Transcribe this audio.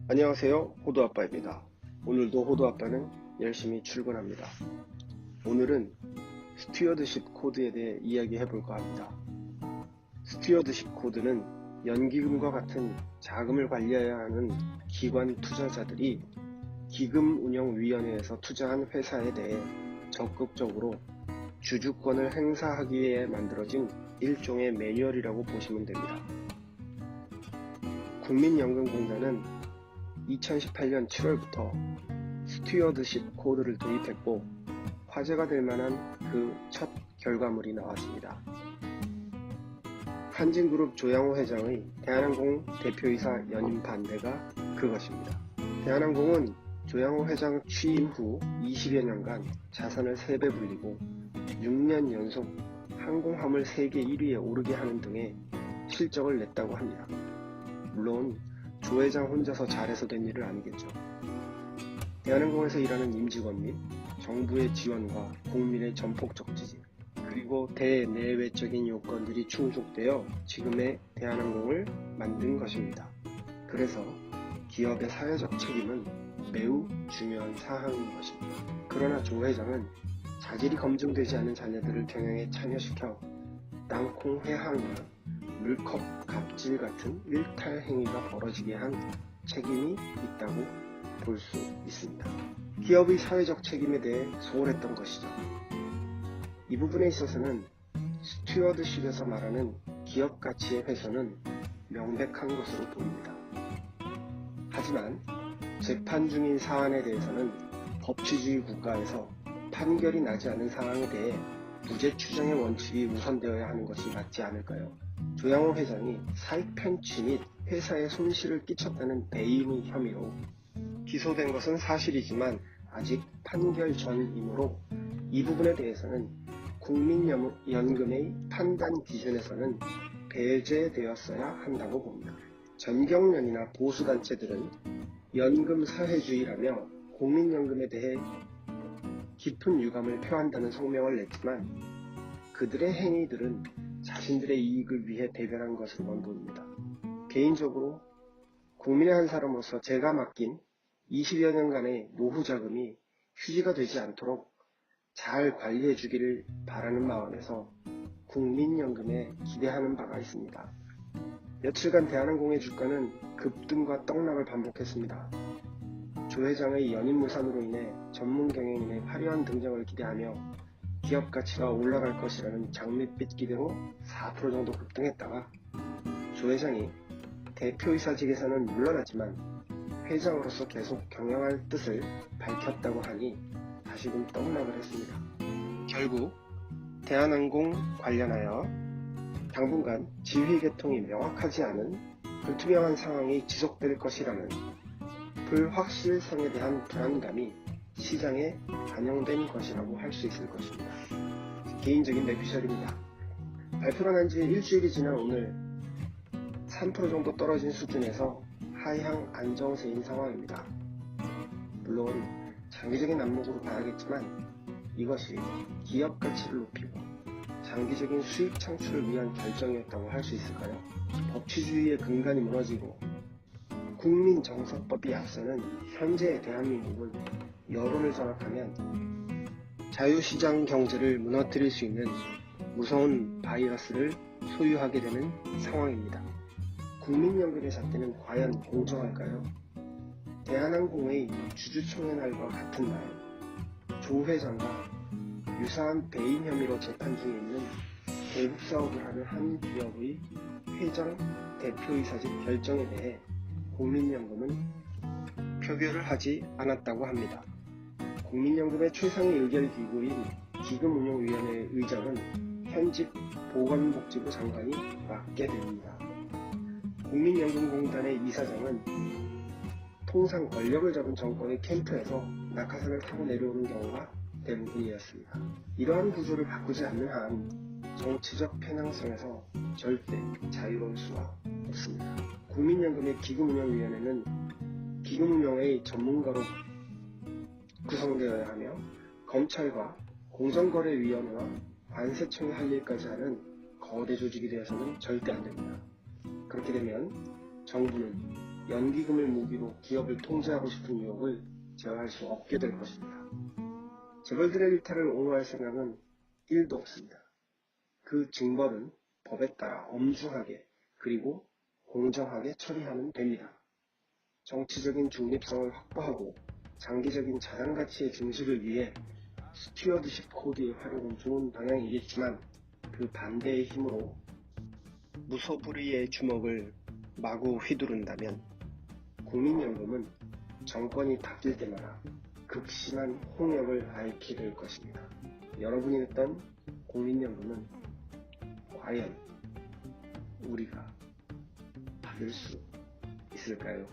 안녕하세요. 호두아빠입니다. 오늘도 호두아빠는 열심히 출근합니다. 오늘은 스튜어드십 코드에 대해 이야기해볼까 합니다. 스튜어드십 코드는 연기금과 같은 자금을 관리해야 하는 기관 투자자들이 기금운용위원회에서 투자한 회사에 대해 적극적으로 주주권을 행사하기 위해 만들어진 일종의 매뉴얼이라고 보시면 됩니다. 국민연금공단은 2018년 7월부터 스튜어드십 코드를 도입했고 화제가 될 만한 그 첫 결과물이 나왔습니다. 한진그룹 조양호 회장의 대한항공 대표이사 연임 반대가 그것입니다. 대한항공은 조양호 회장 취임 후 20여 년간 자산을 3배 불리고 6년 연속 항공화물 세계 1위에 오르게 하는 등의 실적을 냈다고 합니다. 물론 조 회장 혼자서 잘해서 된 일은 아니겠죠. 대한항공에서 일하는 임직원 및 정부의 지원과 국민의 전폭적 지지, 그리고 대내외적인 요건들이 충족되어 지금의 대한항공을 만든 것입니다. 그래서 기업의 사회적 책임은 매우 중요한 사항인 것입니다. 그러나 조 회장은 자질이 검증되지 않은 자녀들을 경영에 참여시켜 땅콩 회항이나 물컵 갑질 같은 일탈 행위가 벌어지게 한 책임이 있다고 볼 수 있습니다. 기업의 사회적 책임에 대해 소홀했던 것이죠. 이 부분에 있어서는 스튜어드십에서 말하는 기업 가치의 훼손은 명백한 것으로 보입니다. 하지만 재판 중인 사안에 대해서는 법치주의 국가에서 판결이 나지 않은 사항에 대해 무죄 추정의 원칙이 우선되어야 하는 것이 맞지 않을까요? 조양호 회장이 사익 편취 및 회사에 손실을 끼쳤다는 배임의 혐의로 기소된 것은 사실이지만 아직 판결 전이므로 이 부분에 대해서는 국민연금의 판단 기준에서는 배제되었어야 한다고 봅니다. 전경련이나 보수단체들은 연금 사회주의라며 국민연금에 대해 깊은 유감을 표한다는 성명을 냈지만 그들의 행위들은 자신들의 이익을 위해 대변한 것으로만 보입니다. 개인적으로 국민의 한 사람으로서 제가 맡긴 20여 년간의 노후 자금이 휴지가 되지 않도록 잘 관리해 주기를 바라는 마음에서 국민연금에 기대하는 바가 있습니다. 며칠간 대한항공의 주가는 급등과 떡락을 반복했습니다. 조 회장의 연임 무산으로 인해 전문 경영인의 화려한 등장을 기대하며 기업 가치가 올라갈 것이라는 장밋빛 기대로 4% 정도 급등했다가 조 회장이 대표이사직에서는 물러났지만 회장으로서 계속 경영할 뜻을 밝혔다고 하니 다시금 떡락을 했습니다. 결국 대한항공 관련하여 당분간 지휘 계통이 명확하지 않은 불투명한 상황이 지속될 것이라는 불확실성에 대한 불안감이 시장에 반영된 것이라고 할 수 있을 것입니다. 개인적인 내피셜입니다. 발표가 난 지 일주일이 지난 오늘 3% 정도 떨어진 수준에서 하향 안정세인 상황입니다. 물론 장기적인 안목으로 봐야겠지만 이것이 기업 가치를 높이고 장기적인 수익 창출을 위한 결정이었다고 할 수 있을까요? 법치주의의 근간이 무너지고 국민정서법이 앞서는 현재의 대한민국은 여론을 장악하면 자유시장 경제를 무너뜨릴 수 있는 무서운 바이러스를 소유하게 되는 상황입니다. 국민연금의 잣대는 과연 공정할까요? 대한항공의 주주총회 날과 같은 날, 조 회장과 유사한 배임 혐의로 재판 중에 있는 대북 사업을 하는 한 기업의 회장 대표이사직 결정에 대해 국민연금은 표결을 하지 않았다고 합니다. 국민연금의 최상위 의결기구인 기금운용위원회의 의장은 현직 보건복지부 장관이 맡게 됩니다. 국민연금공단의 이사장은 통상 권력을 잡은 정권의 캠프에서 낙하산을 타고 내려오는 경우가 대부분이었습니다. 이러한 구조를 바꾸지 않는 한 정치적 편향성에서 절대 자유로울 수가 없습니다. 국민연금의 기금운용위원회는 기금운용의 전문가로 구성되어야 하며 검찰과 공정거래위원회와 관세청이 할 일까지 하는 거대 조직이 되어서는 절대 안 됩니다. 그렇게 되면 정부는 연기금을 무기로 기업을 통제하고 싶은 유혹을 제어할 수 없게 될 것입니다. 재벌들의 일탈을 옹호할 생각은 1도 없습니다. 그 징벌은 법에 따라 엄중하게 그리고 공정하게 처리하면 됩니다. 정치적인 중립성을 확보하고 장기적인 자산가치의 증식을 위해 스튜어드십 코드의 활용은 좋은 방향이겠지만 그 반대의 힘으로 무소불위의 주먹을 마구 휘두른다면 국민연금은 정권이 바뀔 때마다 극심한 홍역을 앓게 될 것입니다. 여러분이 냈던 국민연금은 과연 우리가 받을 수 있을까요?